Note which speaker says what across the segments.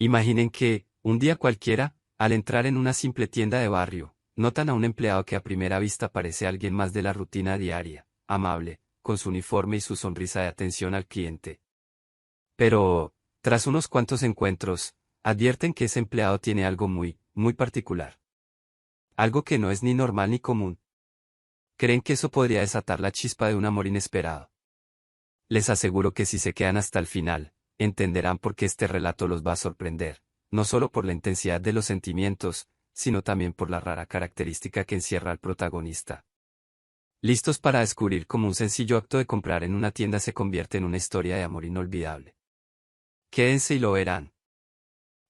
Speaker 1: Imaginen que, un día cualquiera, al entrar en una simple tienda de barrio, notan a un empleado que a primera vista parece alguien más de la rutina diaria, amable, con su uniforme y su sonrisa de atención al cliente. Pero, tras unos cuantos encuentros, advierten que ese empleado tiene algo muy particular. Algo que no es ni normal ni común. Creen que eso podría desatar la chispa de un amor inesperado. Les aseguro que si se quedan hasta el final, entenderán por qué este relato los va a sorprender, no solo por la intensidad de los sentimientos, sino también por la rara característica que encierra al protagonista. ¿Listos para descubrir cómo un sencillo acto de comprar en una tienda se convierte en una historia de amor inolvidable? Quédense y lo verán.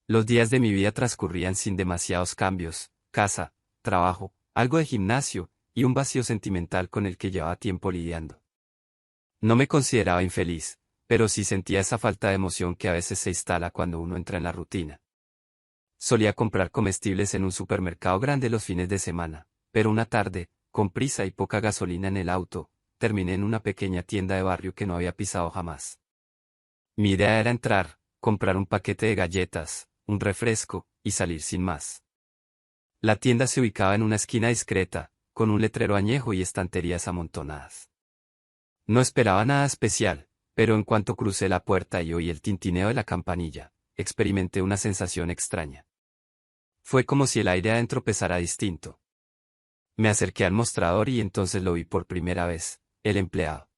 Speaker 1: Los días de mi vida transcurrían sin demasiados cambios: casa, trabajo, algo de gimnasio, y un vacío sentimental con el que llevaba tiempo lidiando. No me consideraba infeliz, pero sí sentía esa falta de emoción que a veces se instala cuando uno entra en la rutina. Solía comprar comestibles en un supermercado grande los fines de semana, pero una tarde, con prisa y poca gasolina en el auto, terminé en una pequeña tienda de barrio que no había pisado jamás. Mi idea era entrar, comprar un paquete de galletas, un refresco, y salir sin más. La tienda se ubicaba en una esquina discreta, con un letrero añejo y estanterías amontonadas. No esperaba nada especial, pero en cuanto crucé la puerta y oí el tintineo de la campanilla, experimenté una sensación extraña. Fue como si el aire adentro pesara distinto. Me acerqué al mostrador y entonces lo vi por primera vez: el empleado.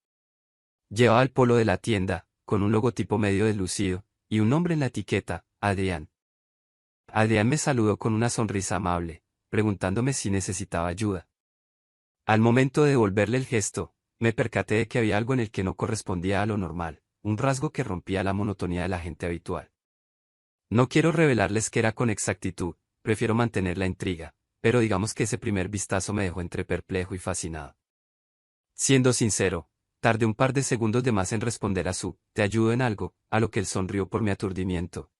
Speaker 1: Llevaba el polo de la tienda, con un logotipo medio deslucido, y un nombre en la etiqueta: Adrián. Adrián me saludó con una sonrisa amable, preguntándome si necesitaba ayuda. Al momento de devolverle el gesto, me percaté de que había algo en el que no correspondía a lo normal, un rasgo que rompía la monotonía de la gente habitual. No quiero revelarles qué era con exactitud, prefiero mantener la intriga, pero digamos que ese primer vistazo me dejó entre perplejo y fascinado. Siendo sincero, tardé un par de segundos de más en responder a su «¿te ayudo en algo?», a lo que él sonrió por mi aturdimiento.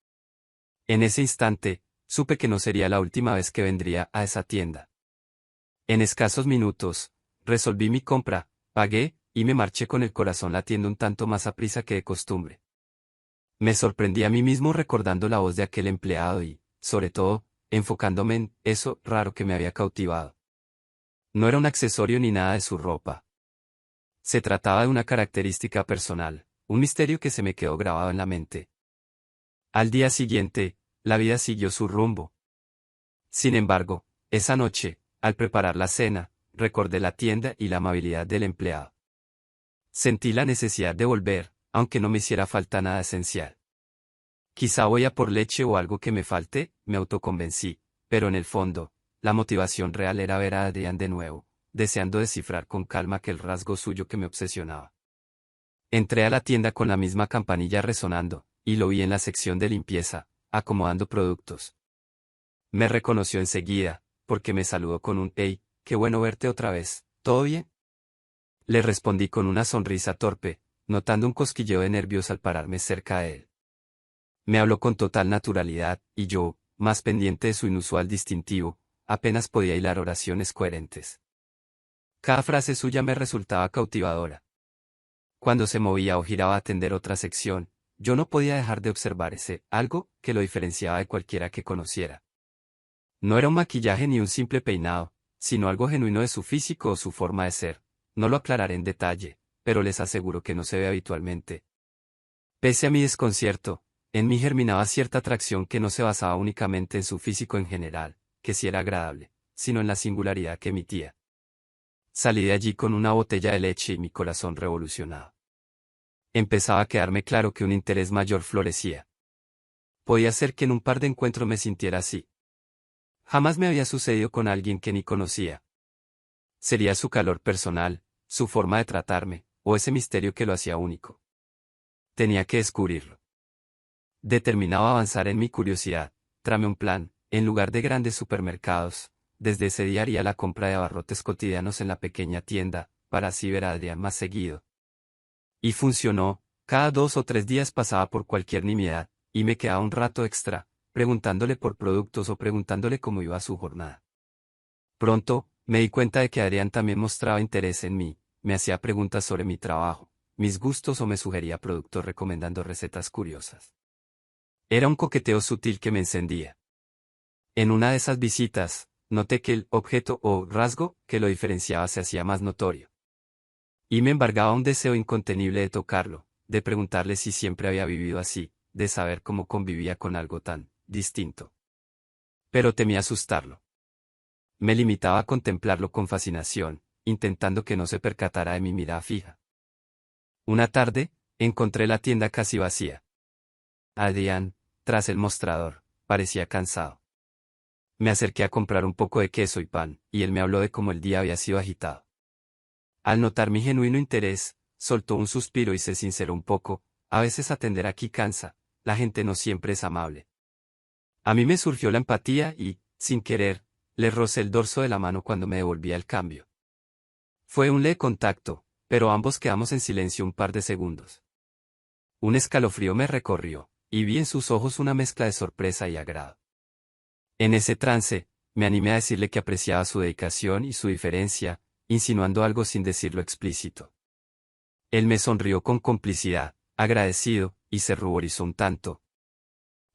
Speaker 1: En ese instante, supe que no sería la última vez que vendría a esa tienda. En escasos minutos, resolví mi compra, pagué, y me marché con el corazón latiendo un tanto más aprisa que de costumbre. Me sorprendí a mí mismo recordando la voz de aquel empleado y, sobre todo, enfocándome en eso raro que me había cautivado. No era un accesorio ni nada de su ropa. Se trataba de una característica personal, un misterio que se me quedó grabado en la mente. Al día siguiente, la vida siguió su rumbo. Sin embargo, esa noche, al preparar la cena, recordé la tienda y la amabilidad del empleado. Sentí la necesidad de volver, aunque no me hiciera falta nada esencial. Quizá voy a por leche o algo que me falte, me autoconvencí, pero en el fondo, la motivación real era ver a Adrián de nuevo, deseando descifrar con calma aquel rasgo suyo que me obsesionaba. Entré a la tienda con la misma campanilla resonando, y lo vi en la sección de limpieza, acomodando productos. Me reconoció enseguida, porque me saludó con un «Hey, qué bueno verte otra vez, ¿todo bien?». Le respondí con una sonrisa torpe, notando un cosquilleo de nervios al pararme cerca de él. Me habló con total naturalidad, y yo, más pendiente de su inusual distintivo, apenas podía hilar oraciones coherentes. Cada frase suya me resultaba cautivadora. Cuando se movía o giraba a atender otra sección, yo no podía dejar de observar ese algo que lo diferenciaba de cualquiera que conociera. No era un maquillaje ni un simple peinado, sino algo genuino de su físico o su forma de ser. No lo aclararé en detalle, pero les aseguro que no se ve habitualmente. Pese a mi desconcierto, en mí germinaba cierta atracción que no se basaba únicamente en su físico en general, que sí era agradable, sino en la singularidad que emitía. Salí de allí con una botella de leche y mi corazón revolucionado. Empezaba a quedarme claro que un interés mayor florecía. Podía ser que en un par de encuentros me sintiera así. Jamás me había sucedido con alguien que ni conocía. Sería su calor personal, su forma de tratarme, o ese misterio que lo hacía único. Tenía que descubrirlo. Determinado a avanzar en mi curiosidad, tramé un plan: en lugar de grandes supermercados, desde ese día haría la compra de abarrotes cotidianos en la pequeña tienda, para así ver a Adrián más seguido. Y funcionó. Cada 2 o 3 días pasaba por cualquier nimiedad, y me quedaba un rato extra, preguntándole por productos o preguntándole cómo iba su jornada. Pronto, me di cuenta de que Adrián también mostraba interés en mí, me hacía preguntas sobre mi trabajo, mis gustos o me sugería productos recomendando recetas curiosas. Era un coqueteo sutil que me encendía. En una de esas visitas, noté que el objeto o rasgo que lo diferenciaba se hacía más notorio. Y me embargaba un deseo incontenible de tocarlo, de preguntarle si siempre había vivido así, de saber cómo convivía con algo tan distinto. Pero temía asustarlo. Me limitaba a contemplarlo con fascinación, intentando que no se percatara de mi mirada fija. Una tarde, encontré la tienda casi vacía. Adrián, tras el mostrador, parecía cansado. Me acerqué a comprar un poco de queso y pan, y él me habló de cómo el día había sido agitado. Al notar mi genuino interés, soltó un suspiro y se sinceró un poco: a veces atender aquí cansa, la gente no siempre es amable. A mí me surgió la empatía y, sin querer, le rocé el dorso de la mano cuando me devolvía el cambio. Fue un leve contacto, pero ambos quedamos en silencio un par de segundos. Un escalofrío me recorrió, y vi en sus ojos una mezcla de sorpresa y agrado. En ese trance, me animé a decirle que apreciaba su dedicación y su diferencia, insinuando algo sin decirlo explícito. Él me sonrió con complicidad, agradecido, y se ruborizó un tanto.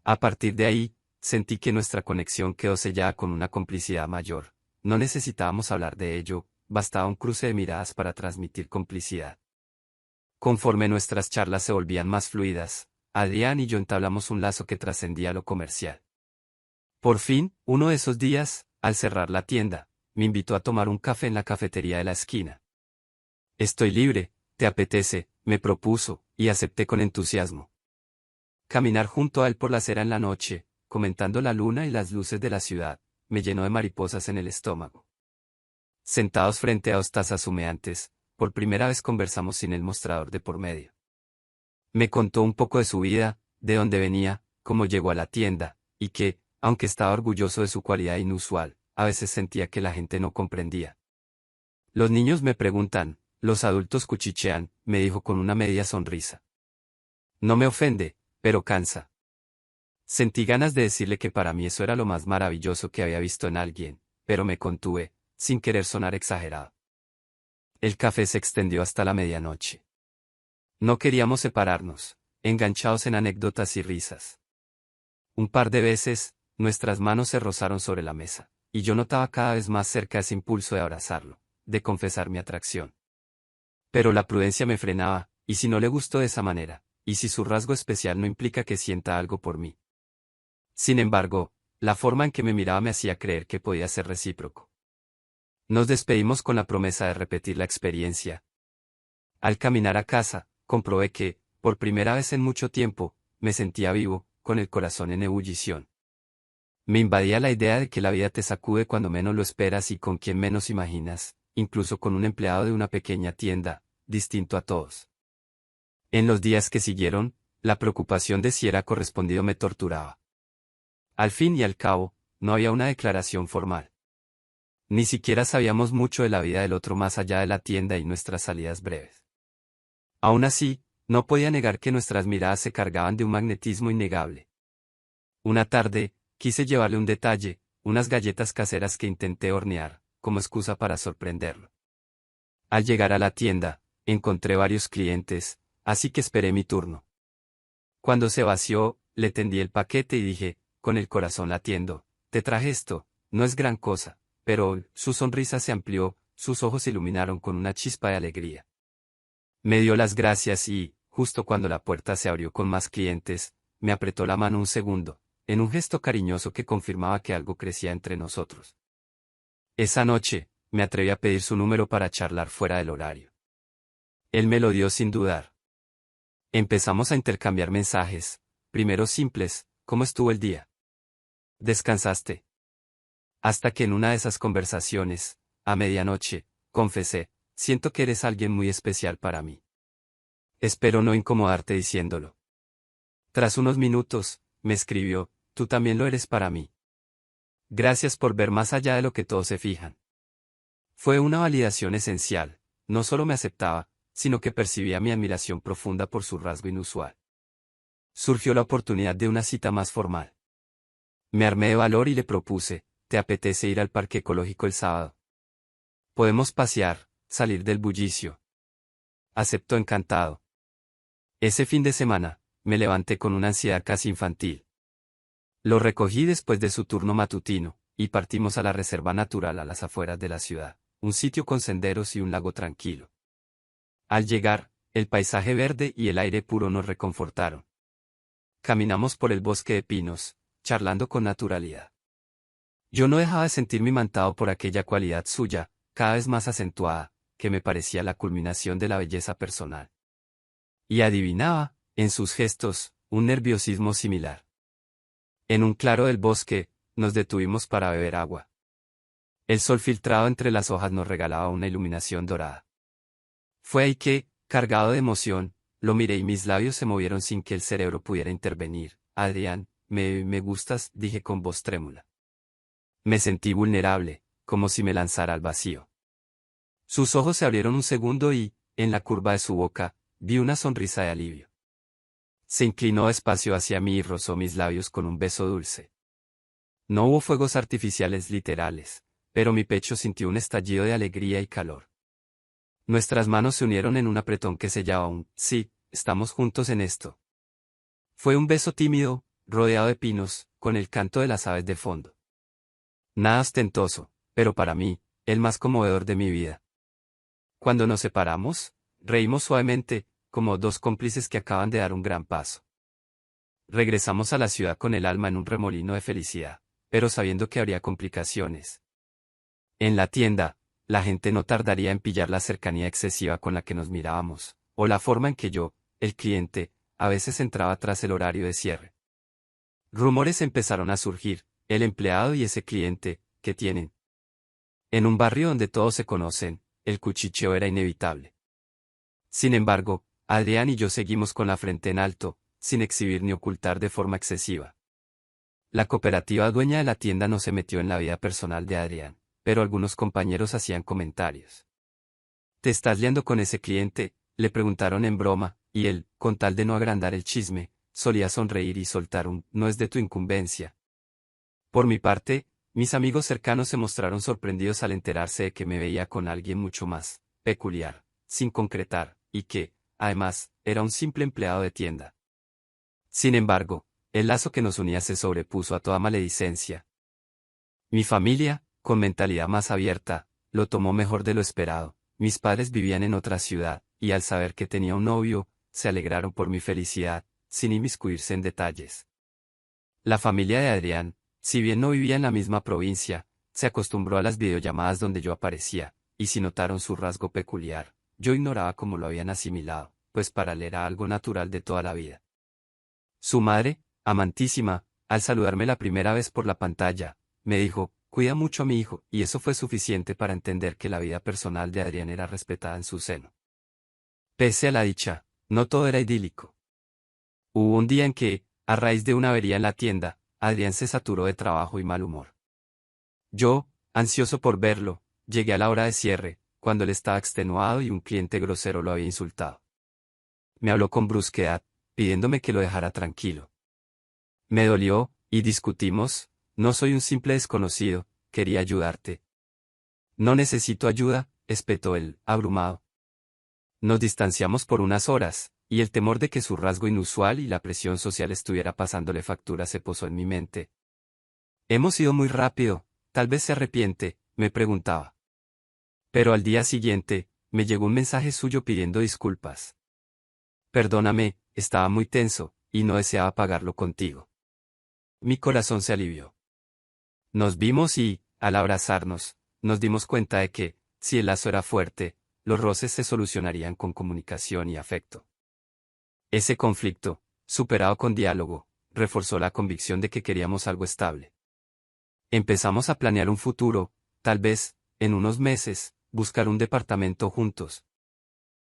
Speaker 1: A partir de ahí, sentí que nuestra conexión quedó sellada con una complicidad mayor. No necesitábamos hablar de ello, bastaba un cruce de miradas para transmitir complicidad. Conforme nuestras charlas se volvían más fluidas, Adrián y yo entablamos un lazo que trascendía lo comercial. Por fin, uno de esos días, al cerrar la tienda, me invitó a tomar un café en la cafetería de la esquina. «Estoy libre, ¿te apetece?», me propuso, y acepté con entusiasmo. Caminar junto a él por la acera en la noche, comentando la luna y las luces de la ciudad, me llenó de mariposas en el estómago. Sentados frente a dos tazas humeantes, por primera vez conversamos sin el mostrador de por medio. Me contó un poco de su vida, de dónde venía, cómo llegó a la tienda, y que, aunque estaba orgulloso de su cualidad inusual, a veces sentía que la gente no comprendía. «Los niños me preguntan, los adultos cuchichean», me dijo con una media sonrisa. No me ofende, pero cansa. Sentí ganas de decirle que para mí eso era lo más maravilloso que había visto en alguien, pero me contuve, sin querer sonar exagerado. El café se extendió hasta la medianoche. No queríamos separarnos, enganchados en anécdotas y risas. Un par de veces, nuestras manos se rozaron sobre la mesa, y yo notaba cada vez más cerca ese impulso de abrazarlo, de confesar mi atracción. Pero la prudencia me frenaba, ¿y si no le gustó de esa manera? ¿Y si su rasgo especial no implica que sienta algo por mí? Sin embargo, la forma en que me miraba me hacía creer que podía ser recíproco. Nos despedimos con la promesa de repetir la experiencia. Al caminar a casa, comprobé que, por primera vez en mucho tiempo, me sentía vivo, con el corazón en ebullición. Me invadía la idea de que la vida te sacude cuando menos lo esperas y con quien menos imaginas, incluso con un empleado de una pequeña tienda, distinto a todos. En los días que siguieron, la preocupación de si era correspondido me torturaba. Al fin y al cabo, no había una declaración formal. Ni siquiera sabíamos mucho de la vida del otro más allá de la tienda y nuestras salidas breves. Aún así, no podía negar que nuestras miradas se cargaban de un magnetismo innegable. Una tarde, quise llevarle un detalle, unas galletas caseras que intenté hornear, como excusa para sorprenderlo. Al llegar a la tienda, encontré varios clientes, así que esperé mi turno. Cuando se vació, le tendí el paquete y dije, con el corazón latiendo: «Te traje esto, no es gran cosa», pero su sonrisa se amplió, sus ojos se iluminaron con una chispa de alegría. Me dio las gracias y, justo cuando la puerta se abrió con más clientes, me apretó la mano un segundo, en un gesto cariñoso que confirmaba que algo crecía entre nosotros. Esa noche, me atreví a pedir su número para charlar fuera del horario. Él me lo dio sin dudar. Empezamos a intercambiar mensajes, primero simples: «¿Cómo estuvo el día? ¿Descansaste?». Hasta que en una de esas conversaciones, a medianoche, confesé: «Siento que eres alguien muy especial para mí. Espero no incomodarte diciéndolo». Tras unos minutos, me escribió: «Tú también lo eres para mí. Gracias por ver más allá de lo que todos se fijan». Fue una validación esencial, no solo me aceptaba, sino que percibía mi admiración profunda por su rasgo inusual. Surgió la oportunidad de una cita más formal. Me armé de valor y le propuse: «¿Te apetece ir al parque ecológico el sábado? Podemos pasear, salir del bullicio». Aceptó encantado. Ese fin de semana, me levanté con una ansiedad casi infantil. Lo recogí después de su turno matutino, y partimos a la reserva natural a las afueras de la ciudad, un sitio con senderos y un lago tranquilo. Al llegar, el paisaje verde y el aire puro nos reconfortaron. Caminamos por el bosque de pinos, charlando con naturalidad. Yo no dejaba de sentirme imantado por aquella cualidad suya, cada vez más acentuada, que me parecía la culminación de la belleza personal. Y adivinaba, en sus gestos, un nerviosismo similar. En un claro del bosque, nos detuvimos para beber agua. El sol filtrado entre las hojas nos regalaba una iluminación dorada. Fue ahí que, cargado de emoción, lo miré y mis labios se movieron sin que el cerebro pudiera intervenir. Adrián, me gustas, dije con voz trémula. Me sentí vulnerable, como si me lanzara al vacío. Sus ojos se abrieron un segundo y, en la curva de su boca, vi una sonrisa de alivio. Se inclinó despacio hacia mí y rozó mis labios con un beso dulce. No hubo fuegos artificiales literales, pero mi pecho sintió un estallido de alegría y calor. Nuestras manos se unieron en un apretón que sellaba un sí, estamos juntos en esto. Fue un beso tímido, rodeado de pinos, con el canto de las aves de fondo. Nada ostentoso, pero para mí, el más conmovedor de mi vida. Cuando nos separamos, reímos suavemente, como dos cómplices que acaban de dar un gran paso. Regresamos a la ciudad con el alma en un remolino de felicidad, pero sabiendo que habría complicaciones. En la tienda, la gente no tardaría en pillar la cercanía excesiva con la que nos mirábamos, o la forma en que yo, el cliente, a veces entraba tras el horario de cierre. Rumores empezaron a surgir, el empleado y ese cliente, ¿qué tienen? En un barrio donde todos se conocen, el cuchicheo era inevitable. Sin embargo, Adrián y yo seguimos con la frente en alto, sin exhibir ni ocultar de forma excesiva. La cooperativa dueña de la tienda no se metió en la vida personal de Adrián, pero algunos compañeros hacían comentarios. ¿Te estás liando con ese cliente?, le preguntaron en broma, y él, con tal de no agrandar el chisme, solía sonreír y soltar un «no es de tu incumbencia». Por mi parte, mis amigos cercanos se mostraron sorprendidos al enterarse de que me veía con alguien mucho más peculiar, sin concretar, y que, además, era un simple empleado de tienda. Sin embargo, el lazo que nos unía se sobrepuso a toda maledicencia. Mi familia, con mentalidad más abierta, lo tomó mejor de lo esperado. Mis padres vivían en otra ciudad, y al saber que tenía un novio, se alegraron por mi felicidad, sin inmiscuirse en detalles. La familia de Adrián, si bien no vivía en la misma provincia, se acostumbró a las videollamadas donde yo aparecía, y si notaron su rasgo peculiar, yo ignoraba cómo lo habían asimilado, pues para él era algo natural de toda la vida. Su madre, amantísima, al saludarme la primera vez por la pantalla, me dijo, cuida mucho a mi hijo, y eso fue suficiente para entender que la vida personal de Adrián era respetada en su seno. Pese a la dicha, no todo era idílico. Hubo un día en que, a raíz de una avería en la tienda, Adrián se saturó de trabajo y mal humor. Yo, ansioso por verlo, llegué a la hora de cierre, cuando él estaba extenuado y un cliente grosero lo había insultado. Me habló con brusquedad, pidiéndome que lo dejara tranquilo. Me dolió, y discutimos. No soy un simple desconocido, quería ayudarte. No necesito ayuda, espetó él, abrumado. Nos distanciamos por unas horas, y el temor de que su rasgo inusual y la presión social estuviera pasándole factura se posó en mi mente. Hemos ido muy rápido, tal vez se arrepiente, me preguntaba. Pero al día siguiente, me llegó un mensaje suyo pidiendo disculpas. Perdóname, estaba muy tenso, y no deseaba pagarlo contigo. Mi corazón se alivió. Nos vimos y, al abrazarnos, nos dimos cuenta de que, si el lazo era fuerte, los roces se solucionarían con comunicación y afecto. Ese conflicto, superado con diálogo, reforzó la convicción de que queríamos algo estable. Empezamos a planear un futuro, tal vez, en unos meses, buscar un departamento juntos.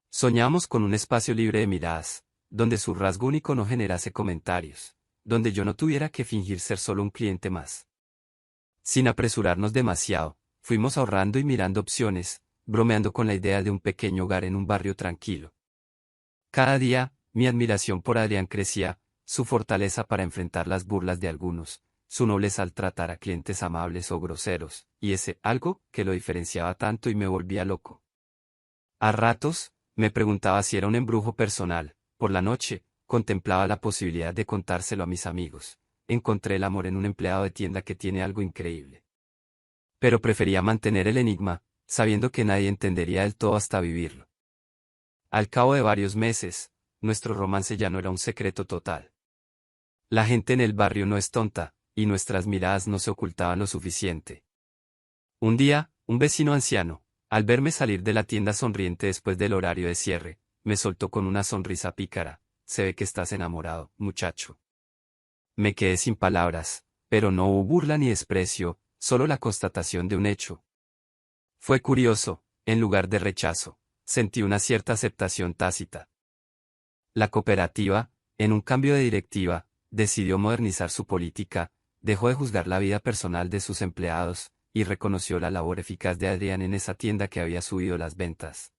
Speaker 1: Soñamos con un espacio libre de miradas, donde su rasgo único no generase comentarios, donde yo no tuviera que fingir ser solo un cliente más. Sin apresurarnos demasiado, fuimos ahorrando y mirando opciones, bromeando con la idea de un pequeño hogar en un barrio tranquilo. Cada día, mi admiración por Adrián crecía, su fortaleza para enfrentar las burlas de algunos, su nobleza al tratar a clientes amables o groseros, y ese algo que lo diferenciaba tanto y me volvía loco. A ratos, me preguntaba si era un embrujo personal. Por la noche, contemplaba la posibilidad de contárselo a mis amigos, encontré el amor en un empleado de tienda que tiene algo increíble. Pero prefería mantener el enigma, sabiendo que nadie entendería del todo hasta vivirlo. Al cabo de varios meses, nuestro romance ya no era un secreto total. La gente en el barrio no es tonta, y nuestras miradas no se ocultaban lo suficiente. Un día, un vecino anciano, al verme salir de la tienda sonriente después del horario de cierre, me soltó con una sonrisa pícara: se ve que estás enamorado, muchacho. Me quedé sin palabras, pero no hubo burla ni desprecio, solo la constatación de un hecho. Fue curioso, en lugar de rechazo, sentí una cierta aceptación tácita. La cooperativa, en un cambio de directiva, decidió modernizar su política, dejó de juzgar la vida personal de sus empleados, y reconoció la labor eficaz de Adrián en esa tienda que había subido las ventas.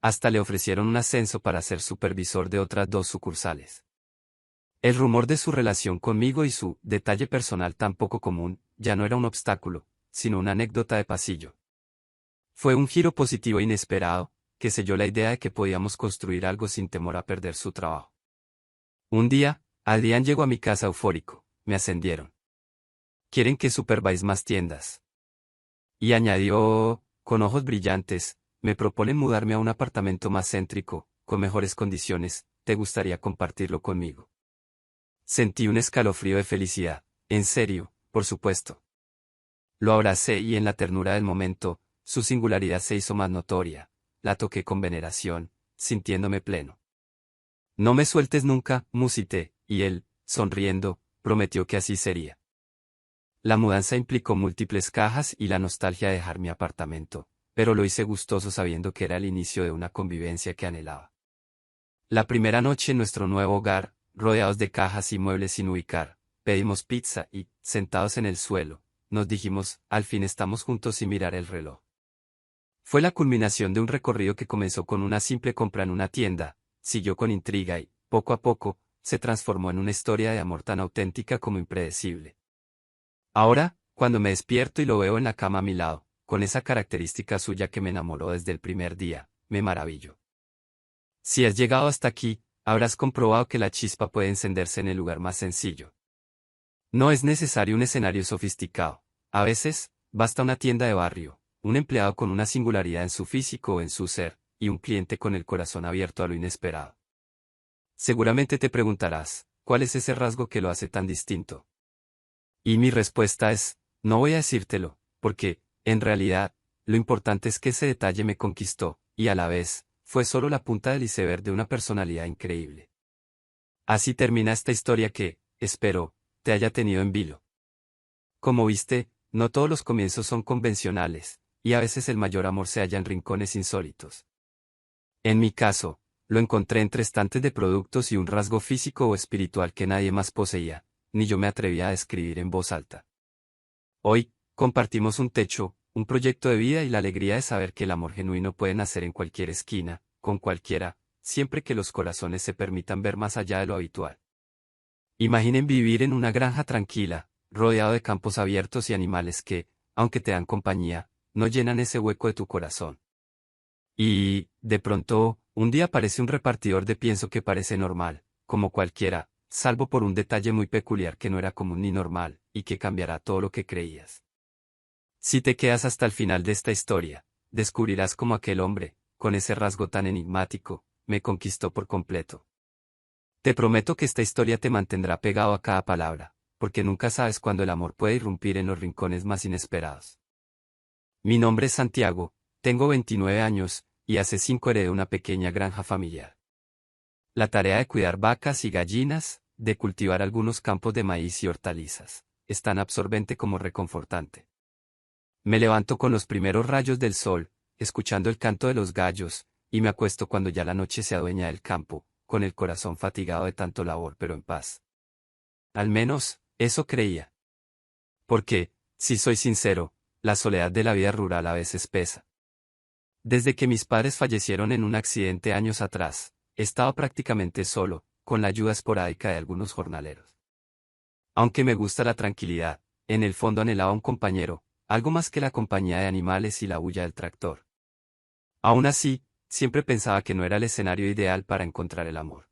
Speaker 1: Hasta le ofrecieron un ascenso para ser supervisor de otras 2 sucursales. El rumor de su relación conmigo y su detalle personal tan poco común, ya no era un obstáculo, sino una anécdota de pasillo. Fue un giro positivo inesperado, que selló la idea de que podíamos construir algo sin temor a perder su trabajo. Un día, Adrián llegó a mi casa eufórico: me ascendieron. Quieren que supervise más tiendas. Y añadió, con ojos brillantes: me proponen mudarme a un apartamento más céntrico, con mejores condiciones, ¿te gustaría compartirlo conmigo? Sentí un escalofrío de felicidad. En serio, por supuesto. Lo abracé y en la ternura del momento, su singularidad se hizo más notoria. La toqué con veneración, sintiéndome pleno. No me sueltes nunca, musité, y él, sonriendo, prometió que así sería. La mudanza implicó múltiples cajas y la nostalgia de dejar mi apartamento, pero lo hice gustoso sabiendo que era el inicio de una convivencia que anhelaba. La primera noche en nuestro nuevo hogar, rodeados de cajas y muebles sin ubicar, pedimos pizza y, sentados en el suelo, nos dijimos: al fin estamos juntos, sin mirar el reloj. Fue la culminación de un recorrido que comenzó con una simple compra en una tienda, siguió con intriga y, poco a poco, se transformó en una historia de amor tan auténtica como impredecible. Ahora, cuando me despierto y lo veo en la cama a mi lado, con esa característica suya que me enamoró desde el primer día, me maravillo. Si has llegado hasta aquí, habrás comprobado que la chispa puede encenderse en el lugar más sencillo. No es necesario un escenario sofisticado. A veces, basta una tienda de barrio, un empleado con una singularidad en su físico o en su ser, y un cliente con el corazón abierto a lo inesperado. Seguramente te preguntarás, ¿cuál es ese rasgo que lo hace tan distinto? Y mi respuesta es: no voy a decírtelo, porque, en realidad, lo importante es que ese detalle me conquistó, y a la vez, fue solo la punta del iceberg de una personalidad increíble. Así termina esta historia que, espero, te haya tenido en vilo. Como viste, no todos los comienzos son convencionales, y a veces el mayor amor se halla en rincones insólitos. En mi caso, lo encontré entre estantes de productos y un rasgo físico o espiritual que nadie más poseía, ni yo me atrevía a describir en voz alta. Hoy, compartimos un techo, un proyecto de vida y la alegría de saber que el amor genuino puede nacer en cualquier esquina, con cualquiera, siempre que los corazones se permitan ver más allá de lo habitual. Imaginen vivir en una granja tranquila, rodeado de campos abiertos y animales que, aunque te dan compañía, no llenan ese hueco de tu corazón. Y, de pronto, un día aparece un repartidor de pienso que parece normal, como cualquiera, salvo por un detalle muy peculiar que no era común ni normal, y que cambiará todo lo que creías. Si te quedas hasta el final de esta historia, descubrirás cómo aquel hombre, con ese rasgo tan enigmático, me conquistó por completo. Te prometo que esta historia te mantendrá pegado a cada palabra, porque nunca sabes cuándo el amor puede irrumpir en los rincones más inesperados. Mi nombre es Santiago, tengo 29 años, y hace 5 heredé una pequeña granja familiar. La tarea de cuidar vacas y gallinas, de cultivar algunos campos de maíz y hortalizas, es tan absorbente como reconfortante. Me levanto con los primeros rayos del sol, escuchando el canto de los gallos, y me acuesto cuando ya la noche se adueña del campo, con el corazón fatigado de tanto labor pero en paz. Al menos, eso creía. Porque, si soy sincero, la soledad de la vida rural a veces pesa. Desde que mis padres fallecieron en un accidente años atrás, he estado prácticamente solo, con la ayuda esporádica de algunos jornaleros. Aunque me gusta la tranquilidad, en el fondo anhelaba un compañero, algo más que la compañía de animales y la bulla del tractor. Aún así, siempre pensaba que no era el escenario ideal para encontrar el amor.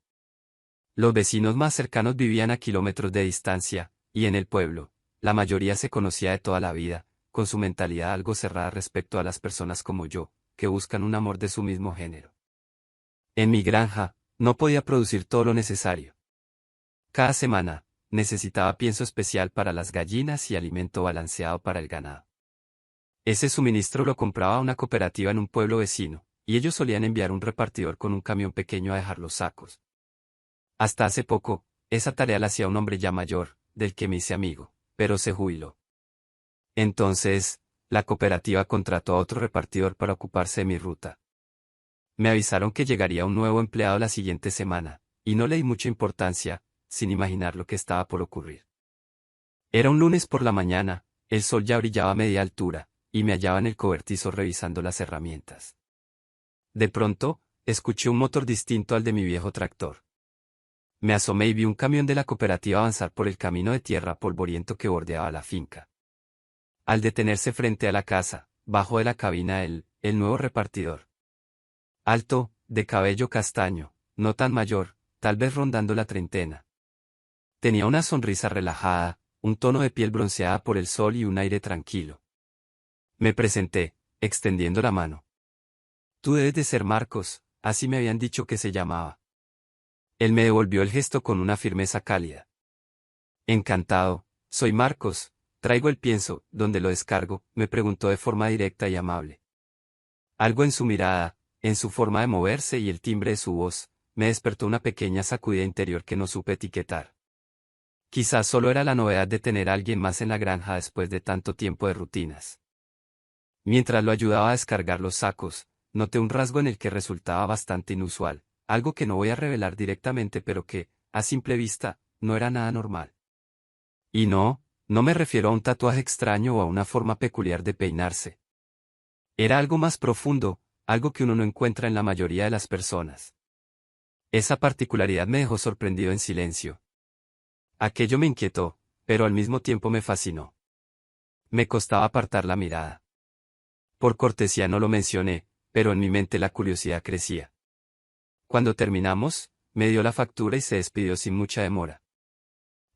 Speaker 1: Los vecinos más cercanos vivían a kilómetros de distancia, y en el pueblo, la mayoría se conocía de toda la vida, con su mentalidad algo cerrada respecto a las personas como yo, que buscan un amor de su mismo género. En mi granja, no podía producir todo lo necesario. Cada semana, necesitaba pienso especial para las gallinas y alimento balanceado para el ganado. Ese suministro lo compraba una cooperativa en un pueblo vecino, y ellos solían enviar un repartidor con un camión pequeño a dejar los sacos. Hasta hace poco, esa tarea la hacía un hombre ya mayor, del que me hice amigo, pero se jubiló. Entonces, la cooperativa contrató a otro repartidor para ocuparse de mi ruta. Me avisaron que llegaría un nuevo empleado la siguiente semana, y no le di mucha importancia, sin imaginar lo que estaba por ocurrir. Era un lunes por la mañana, el sol ya brillaba a media altura, y me hallaba en el cobertizo revisando las herramientas. De pronto, escuché un motor distinto al de mi viejo tractor. Me asomé y vi un camión de la cooperativa avanzar por el camino de tierra polvoriento que bordeaba la finca. Al detenerse frente a la casa, bajó de la cabina el nuevo repartidor. Alto, de cabello castaño, no tan mayor, tal vez rondando la treintena. Tenía una sonrisa relajada, un tono de piel bronceada por el sol y un aire tranquilo. Me presenté, extendiendo la mano. Tú debes de ser Marcos, así me habían dicho que se llamaba. Él me devolvió el gesto con una firmeza cálida. Encantado, soy Marcos, traigo el pienso, ¿dónde lo descargo?, me preguntó de forma directa y amable. Algo en su mirada, en su forma de moverse y el timbre de su voz, me despertó una pequeña sacudida interior que no supe etiquetar. Quizás solo era la novedad de tener a alguien más en la granja después de tanto tiempo de rutinas. Mientras lo ayudaba a descargar los sacos, noté un rasgo en el que resultaba bastante inusual, algo que no voy a revelar directamente pero que, a simple vista, no era nada normal. Y no me refiero a un tatuaje extraño o a una forma peculiar de peinarse. Era algo más profundo, algo que uno no encuentra en la mayoría de las personas. Esa particularidad me dejó sorprendido en silencio. Aquello me inquietó, pero al mismo tiempo me fascinó. Me costaba apartar la mirada. Por cortesía no lo mencioné, pero en mi mente la curiosidad crecía. Cuando terminamos, me dio la factura y se despidió sin mucha demora.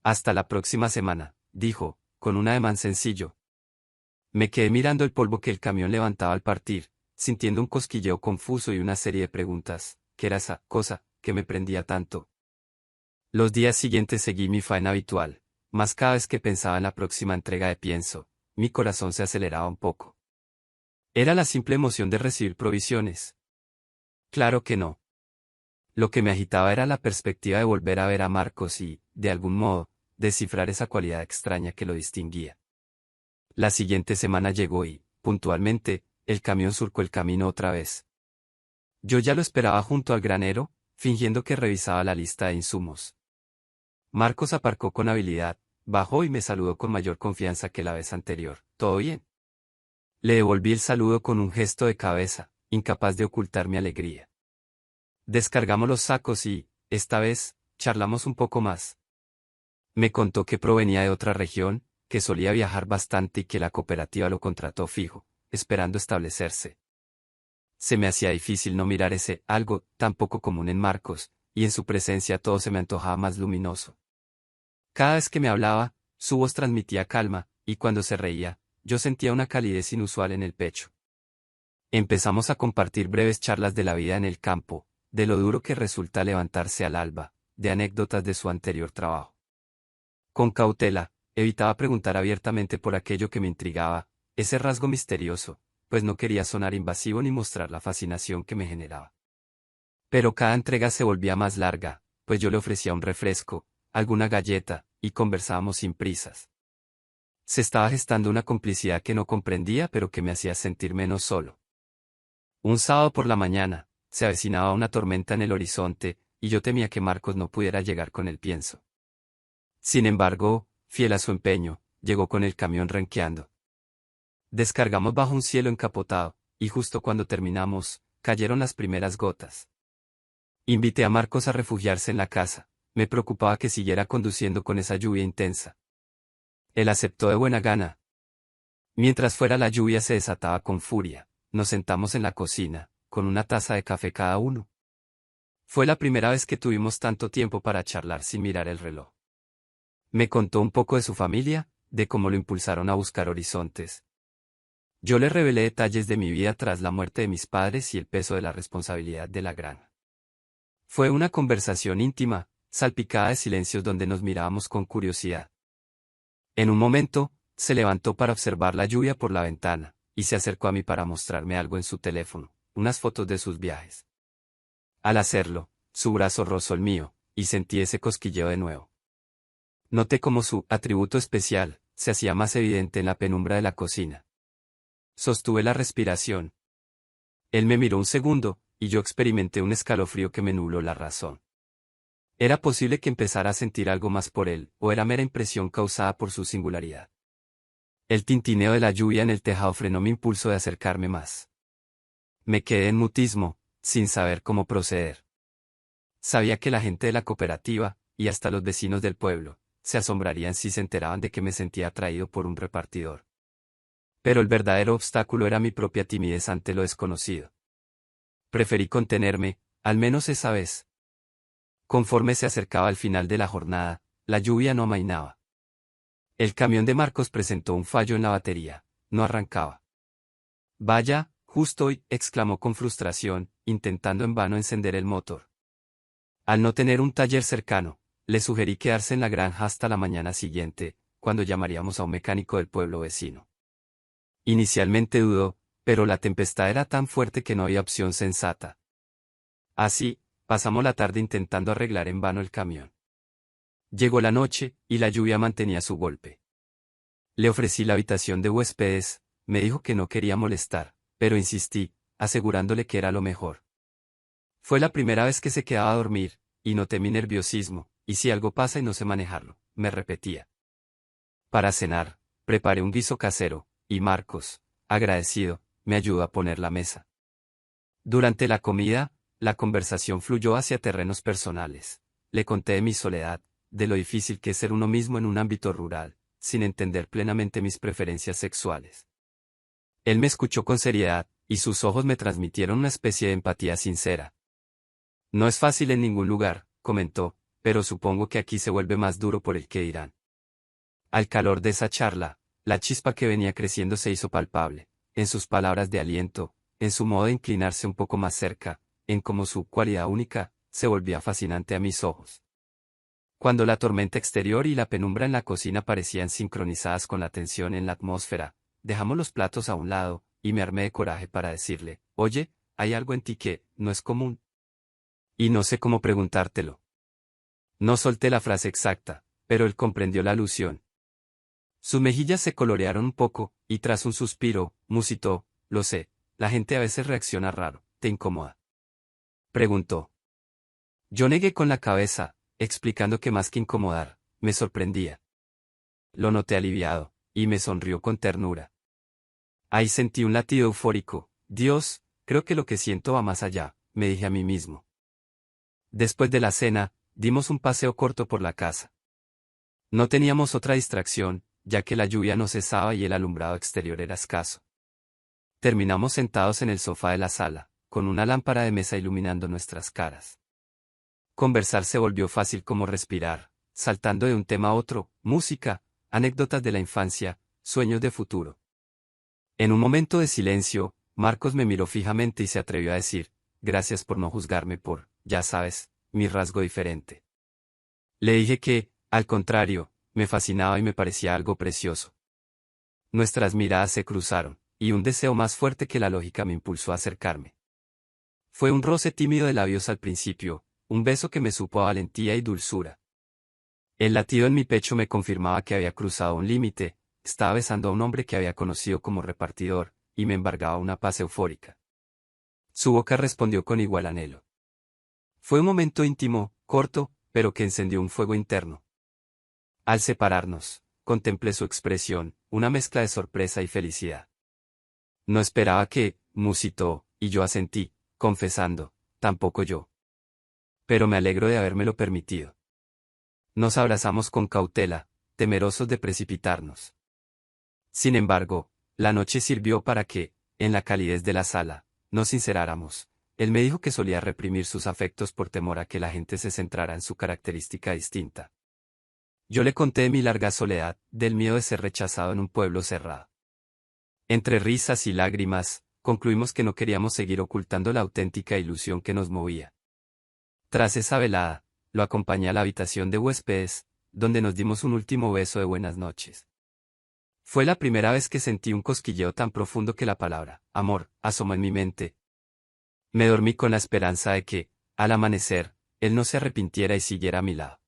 Speaker 1: Hasta la próxima semana, dijo, con un ademán sencillo. Me quedé mirando el polvo que el camión levantaba al partir, sintiendo un cosquilleo confuso y una serie de preguntas. ¿Qué era esa cosa que me prendía tanto? Los días siguientes seguí mi faena habitual, mas cada vez que pensaba en la próxima entrega de pienso, mi corazón se aceleraba un poco. ¿Era la simple emoción de recibir provisiones? Claro que no. Lo que me agitaba era la perspectiva de volver a ver a Marcos y, de algún modo, descifrar esa cualidad extraña que lo distinguía. La siguiente semana llegó y, puntualmente, el camión surcó el camino otra vez. Yo ya lo esperaba junto al granero, fingiendo que revisaba la lista de insumos. Marcos aparcó con habilidad, bajó y me saludó con mayor confianza que la vez anterior. ¿Todo bien? Le devolví el saludo con un gesto de cabeza, incapaz de ocultar mi alegría. Descargamos los sacos y, esta vez, charlamos un poco más. Me contó que provenía de otra región, que solía viajar bastante y que la cooperativa lo contrató fijo, esperando establecerse. Se me hacía difícil no mirar ese algo tan poco común en Marcos, y en su presencia todo se me antojaba más luminoso. Cada vez que me hablaba, su voz transmitía calma, y cuando se reía, yo sentía una calidez inusual en el pecho. Empezamos a compartir breves charlas de la vida en el campo, de lo duro que resulta levantarse al alba, de anécdotas de su anterior trabajo. Con cautela, evitaba preguntar abiertamente por aquello que me intrigaba, ese rasgo misterioso, pues no quería sonar invasivo ni mostrar la fascinación que me generaba. Pero cada entrega se volvía más larga, pues yo le ofrecía un refresco, alguna galleta, y conversábamos sin prisas. Se estaba gestando una complicidad que no comprendía pero que me hacía sentir menos solo. Un sábado por la mañana, se avecinaba una tormenta en el horizonte, y yo temía que Marcos no pudiera llegar con el pienso. Sin embargo, fiel a su empeño, llegó con el camión renqueando. Descargamos bajo un cielo encapotado, y justo cuando terminamos, cayeron las primeras gotas. Invité a Marcos a refugiarse en la casa, me preocupaba que siguiera conduciendo con esa lluvia intensa. Él aceptó de buena gana. Mientras fuera la lluvia se desataba con furia, nos sentamos en la cocina, con una taza de café cada uno. Fue la primera vez que tuvimos tanto tiempo para charlar sin mirar el reloj. Me contó un poco de su familia, de cómo lo impulsaron a buscar horizontes. Yo le revelé detalles de mi vida tras la muerte de mis padres y el peso de la responsabilidad de la granja. Fue una conversación íntima, salpicada de silencios donde nos mirábamos con curiosidad. En un momento, se levantó para observar la lluvia por la ventana, y se acercó a mí para mostrarme algo en su teléfono, unas fotos de sus viajes. Al hacerlo, su brazo rozó el mío, y sentí ese cosquilleo de nuevo. Noté cómo su atributo especial se hacía más evidente en la penumbra de la cocina. Sostuve la respiración. Él me miró un segundo, y yo experimenté un escalofrío que me nubló la razón. Era posible que empezara a sentir algo más por él, o era mera impresión causada por su singularidad. El tintineo de la lluvia en el tejado frenó mi impulso de acercarme más. Me quedé en mutismo, sin saber cómo proceder. Sabía que la gente de la cooperativa, y hasta los vecinos del pueblo, se asombrarían si se enteraban de que me sentía atraído por un repartidor. Pero el verdadero obstáculo era mi propia timidez ante lo desconocido. Preferí contenerme, al menos esa vez. Conforme se acercaba al final de la jornada, la lluvia no amainaba. El camión de Marcos presentó un fallo en la batería, no arrancaba. Vaya, justo hoy, exclamó con frustración, intentando en vano encender el motor. Al no tener un taller cercano, le sugerí quedarse en la granja hasta la mañana siguiente, cuando llamaríamos a un mecánico del pueblo vecino. Inicialmente dudó, pero la tempestad era tan fuerte que no había opción sensata. Así, pasamos la tarde intentando arreglar en vano el camión. Llegó la noche, y la lluvia mantenía su golpe. Le ofrecí la habitación de huéspedes, me dijo que no quería molestar, pero insistí, asegurándole que era lo mejor. Fue la primera vez que se quedaba a dormir, y noté mi nerviosismo, y si algo pasa y no sé manejarlo, me repetía. Para cenar, preparé un guiso casero, y Marcos, agradecido, me ayudó a poner la mesa. Durante la comida, la conversación fluyó hacia terrenos personales. Le conté de mi soledad, de lo difícil que es ser uno mismo en un ámbito rural, sin entender plenamente mis preferencias sexuales. Él me escuchó con seriedad, y sus ojos me transmitieron una especie de empatía sincera. No es fácil en ningún lugar, comentó, pero supongo que aquí se vuelve más duro por el que dirán. Al calor de esa charla, la chispa que venía creciendo se hizo palpable, en sus palabras de aliento, en su modo de inclinarse un poco más cerca, en cómo su cualidad única se volvía fascinante a mis ojos. Cuando la tormenta exterior y la penumbra en la cocina parecían sincronizadas con la tensión en la atmósfera, dejamos los platos a un lado, y me armé de coraje para decirle, oye, hay algo en ti que no es común. Y no sé cómo preguntártelo. No solté la frase exacta, pero él comprendió la alusión. Sus mejillas se colorearon un poco, y tras un suspiro, musitó, lo sé, la gente a veces reacciona raro, ¿te incomoda?, preguntó. Yo negué con la cabeza, explicando que más que incomodar, me sorprendía. Lo noté aliviado, y me sonrió con ternura. Ahí sentí un latido eufórico, Dios, creo que lo que siento va más allá, me dije a mí mismo. Después de la cena, dimos un paseo corto por la casa. No teníamos otra distracción, ya que la lluvia no cesaba y el alumbrado exterior era escaso. Terminamos sentados en el sofá de la sala, con una lámpara de mesa iluminando nuestras caras. Conversar se volvió fácil como respirar, saltando de un tema a otro, música, anécdotas de la infancia, sueños de futuro. En un momento de silencio, Marcos me miró fijamente y se atrevió a decir, gracias por no juzgarme por, ya sabes, mi rasgo diferente. Le dije que, al contrario, me fascinaba y me parecía algo precioso. Nuestras miradas se cruzaron, y un deseo más fuerte que la lógica me impulsó a acercarme. Fue un roce tímido de labios al principio, un beso que me supo a valentía y dulzura. El latido en mi pecho me confirmaba que había cruzado un límite, estaba besando a un hombre que había conocido como repartidor, y me embargaba una paz eufórica. Su boca respondió con igual anhelo. Fue un momento íntimo, corto, pero que encendió un fuego interno. Al separarnos, contemplé su expresión, una mezcla de sorpresa y felicidad. No esperaba que, musitó, y yo asentí, confesando, tampoco yo. Pero me alegro de habérmelo permitido. Nos abrazamos con cautela, temerosos de precipitarnos. Sin embargo, la noche sirvió para que, en la calidez de la sala, nos sinceráramos, Él me dijo que solía reprimir sus afectos por temor a que la gente se centrara en su característica distinta. Yo le conté de mi larga soledad, del miedo de ser rechazado en un pueblo cerrado. Entre risas y lágrimas, concluimos que no queríamos seguir ocultando la auténtica ilusión que nos movía. Tras esa velada, lo acompañé a la habitación de huéspedes, donde nos dimos un último beso de buenas noches. Fue la primera vez que sentí un cosquilleo tan profundo que la palabra, amor, asomó en mi mente. Me dormí con la esperanza de que, al amanecer, él no se arrepintiera y siguiera a mi lado.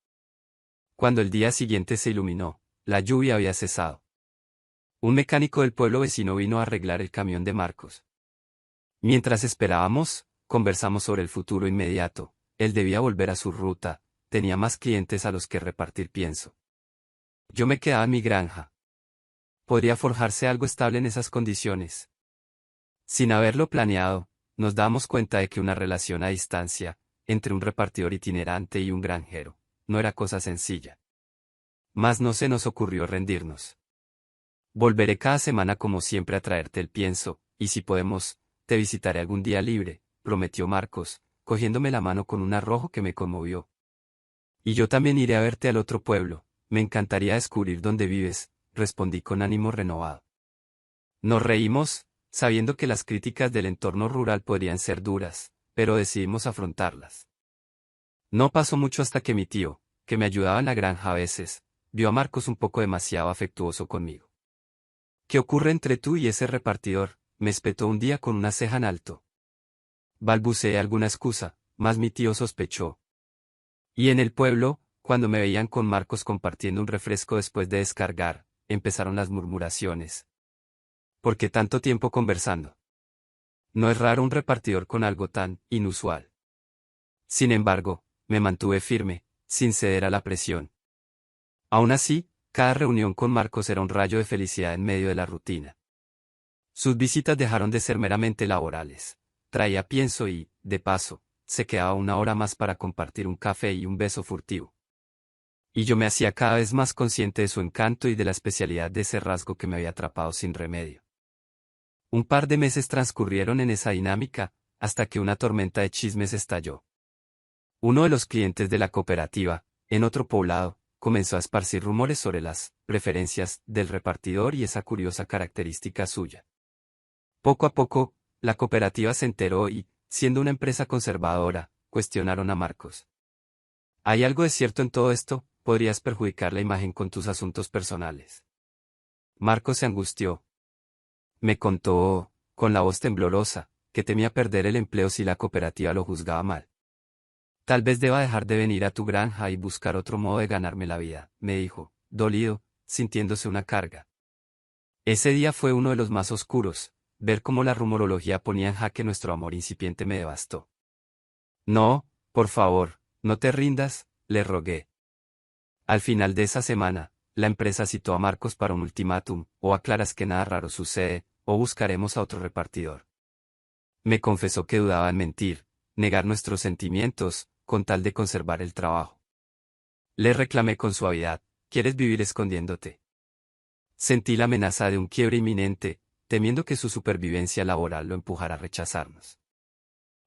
Speaker 1: Cuando el día siguiente se iluminó, la lluvia había cesado. Un mecánico del pueblo vecino vino a arreglar el camión de Marcos. Mientras esperábamos, conversamos sobre el futuro inmediato. Él debía volver a su ruta, tenía más clientes a los que repartir pienso. Yo me quedaba en mi granja. ¿Podría forjarse algo estable en esas condiciones? Sin haberlo planeado, nos damos cuenta de que una relación a distancia, entre un repartidor itinerante y un granjero, no era cosa sencilla. Mas no se nos ocurrió rendirnos. Volveré cada semana como siempre a traerte el pienso, y si podemos, te visitaré algún día libre, prometió Marcos, cogiéndome la mano con un arrojo que me conmovió. Y yo también iré a verte al otro pueblo, me encantaría descubrir dónde vives, respondí con ánimo renovado. Nos reímos, sabiendo que las críticas del entorno rural podrían ser duras, pero decidimos afrontarlas. No pasó mucho hasta que mi tío, que me ayudaba en la granja a veces, vio a Marcos un poco demasiado afectuoso conmigo. ¿Qué ocurre entre tú y ese repartidor?, me espetó un día con una ceja en alto. Balbuceé alguna excusa, mas mi tío sospechó. Y en el pueblo, cuando me veían con Marcos compartiendo un refresco después de descargar, empezaron las murmuraciones. ¿Por qué tanto tiempo conversando? No es raro un repartidor con algo tan inusual. Sin embargo, me mantuve firme, sin ceder a la presión. Aún así, cada reunión con Marcos era un rayo de felicidad en medio de la rutina. Sus visitas dejaron de ser meramente laborales. Traía pienso y, de paso, se quedaba una hora más para compartir un café y un beso furtivo. Y yo me hacía cada vez más consciente de su encanto y de la especialidad de ese rasgo que me había atrapado sin remedio. Un par de meses transcurrieron en esa dinámica, hasta que una tormenta de chismes estalló. Uno de los clientes de la cooperativa, en otro poblado, comenzó a esparcir rumores sobre las preferencias del repartidor y esa curiosa característica suya. Poco a poco, la cooperativa se enteró y, siendo una empresa conservadora, cuestionaron a Marcos. ¿Hay algo de cierto en todo esto? Podrías perjudicar la imagen con tus asuntos personales. Marcos se angustió. Me contó, con la voz temblorosa, que temía perder el empleo si la cooperativa lo juzgaba mal. Tal vez deba dejar de venir a tu granja y buscar otro modo de ganarme la vida, me dijo, dolido, sintiéndose una carga. Ese día fue uno de los más oscuros. Ver cómo la rumorología ponía en jaque nuestro amor incipiente me devastó. No, por favor, no te rindas, le rogué. Al final de esa semana, la empresa citó a Marcos para un ultimátum, o aclaras que nada raro sucede, o buscaremos a otro repartidor. Me confesó que dudaba en mentir, negar nuestros sentimientos, con tal de conservar el trabajo. Le reclamé con suavidad, ¿quieres vivir escondiéndote? Sentí la amenaza de un quiebre inminente, temiendo que su supervivencia laboral lo empujara a rechazarnos.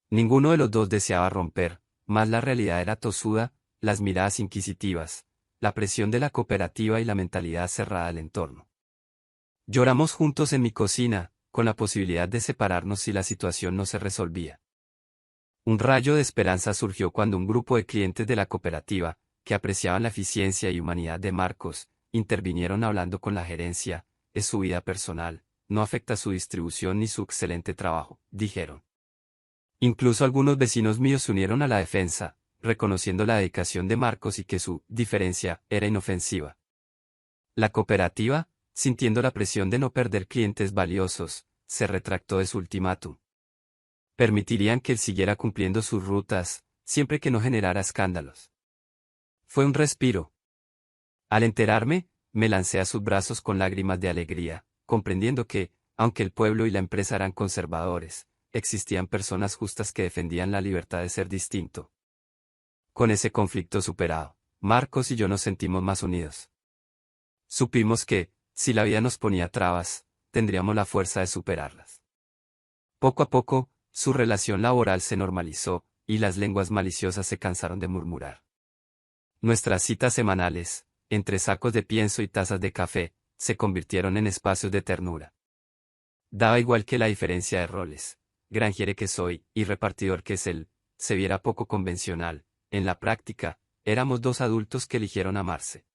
Speaker 1: Ninguno de los dos deseaba romper, mas la realidad era tosuda, las miradas inquisitivas, la presión de la cooperativa y la mentalidad cerrada del entorno. Lloramos juntos en mi cocina, con la posibilidad de separarnos si la situación no se resolvía. Un rayo de esperanza surgió cuando un grupo de clientes de la cooperativa, que apreciaban la eficiencia y humanidad de Marcos, intervinieron hablando con la gerencia, es su vida personal, no afecta su distribución ni su excelente trabajo, dijeron. Incluso algunos vecinos míos se unieron a la defensa, reconociendo la dedicación de Marcos y que su diferencia era inofensiva. La cooperativa, sintiendo la presión de no perder clientes valiosos, se retractó de su ultimátum. Permitirían que él siguiera cumpliendo sus rutas, siempre que no generara escándalos. Fue un respiro. Al enterarme, me lancé a sus brazos con lágrimas de alegría, comprendiendo que, aunque el pueblo y la empresa eran conservadores, existían personas justas que defendían la libertad de ser distinto. Con ese conflicto superado, Marcos y yo nos sentimos más unidos. Supimos que, si la vida nos ponía trabas, tendríamos la fuerza de superarlas. Poco a poco, su relación laboral se normalizó, y las lenguas maliciosas se cansaron de murmurar. Nuestras citas semanales, entre sacos de pienso y tazas de café, se convirtieron en espacios de ternura. Daba igual que la diferencia de roles, granjero que soy y repartidor que es él, se viera poco convencional. En la práctica, éramos dos adultos que eligieron amarse.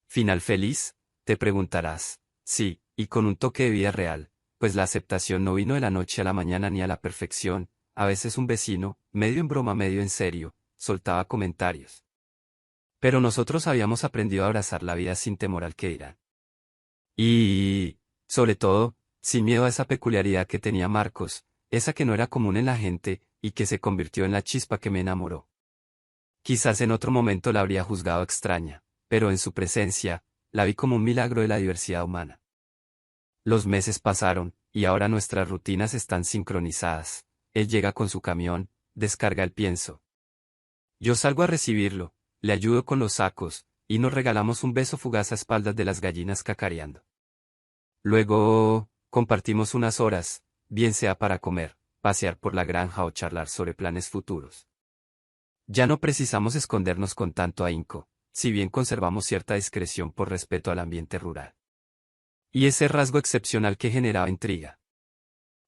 Speaker 1: ¿Final feliz?, te preguntarás. Sí, y con un toque de vida real, pues la aceptación no vino de la noche a la mañana ni a la perfección. A veces un vecino, medio en broma medio en serio, soltaba comentarios. Pero nosotros habíamos aprendido a abrazar la vida sin temor al que dirán. Y, sobre todo, sin miedo a esa peculiaridad que tenía Marcos, esa que no era común en la gente, y que se convirtió en la chispa que me enamoró. Quizás en otro momento la habría juzgado extraña, pero en su presencia, la vi como un milagro de la diversidad humana. Los meses pasaron, y ahora nuestras rutinas están sincronizadas. Él llega con su camión, descarga el pienso. Yo salgo a recibirlo, le ayudo con los sacos, y nos regalamos un beso fugaz a espaldas de las gallinas cacareando. Luego, compartimos unas horas, bien sea para comer, pasear por la granja o charlar sobre planes futuros. Ya no precisamos escondernos con tanto ahínco, si bien conservamos cierta discreción por respeto al ambiente rural. Y ese rasgo excepcional que generaba intriga.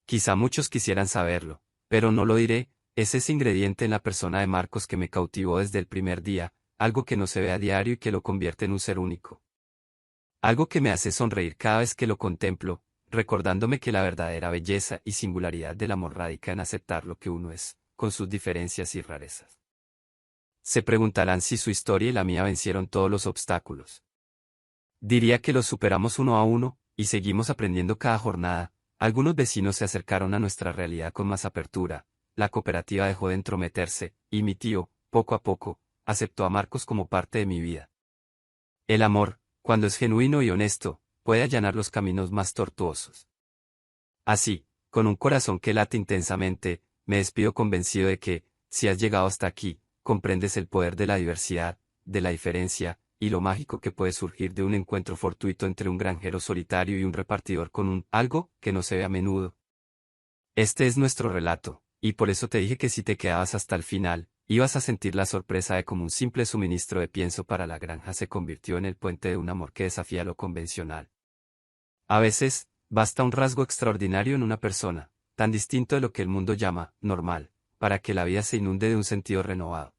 Speaker 1: Quizá muchos quisieran saberlo, pero no lo diré, es ese ingrediente en la persona de Marcos que me cautivó desde el primer día, algo que no se ve a diario y que lo convierte en un ser único. Algo que me hace sonreír cada vez que lo contemplo, recordándome que la verdadera belleza y singularidad del amor radica en aceptar lo que uno es, con sus diferencias y rarezas. Se preguntarán si su historia y la mía vencieron todos los obstáculos. Diría que los superamos uno a uno, y seguimos aprendiendo cada jornada. Algunos vecinos se acercaron a nuestra realidad con más apertura, la cooperativa dejó de entrometerse, y mi tío, poco a poco, aceptó a Marcos como parte de mi vida. El amor, cuando es genuino y honesto, puede allanar los caminos más tortuosos. Así, con un corazón que late intensamente, me despido convencido de que, si has llegado hasta aquí, comprendes el poder de la diversidad, de la diferencia, y lo mágico que puede surgir de un encuentro fortuito entre un granjero solitario y un repartidor con un algo que no se ve a menudo. Este es nuestro relato, y por eso te dije que si te quedabas hasta el final, ibas a sentir la sorpresa de cómo un simple suministro de pienso para la granja se convirtió en el puente de un amor que desafía lo convencional. A veces, basta un rasgo extraordinario en una persona, tan distinto de lo que el mundo llama normal, para que la vida se inunde de un sentido renovado.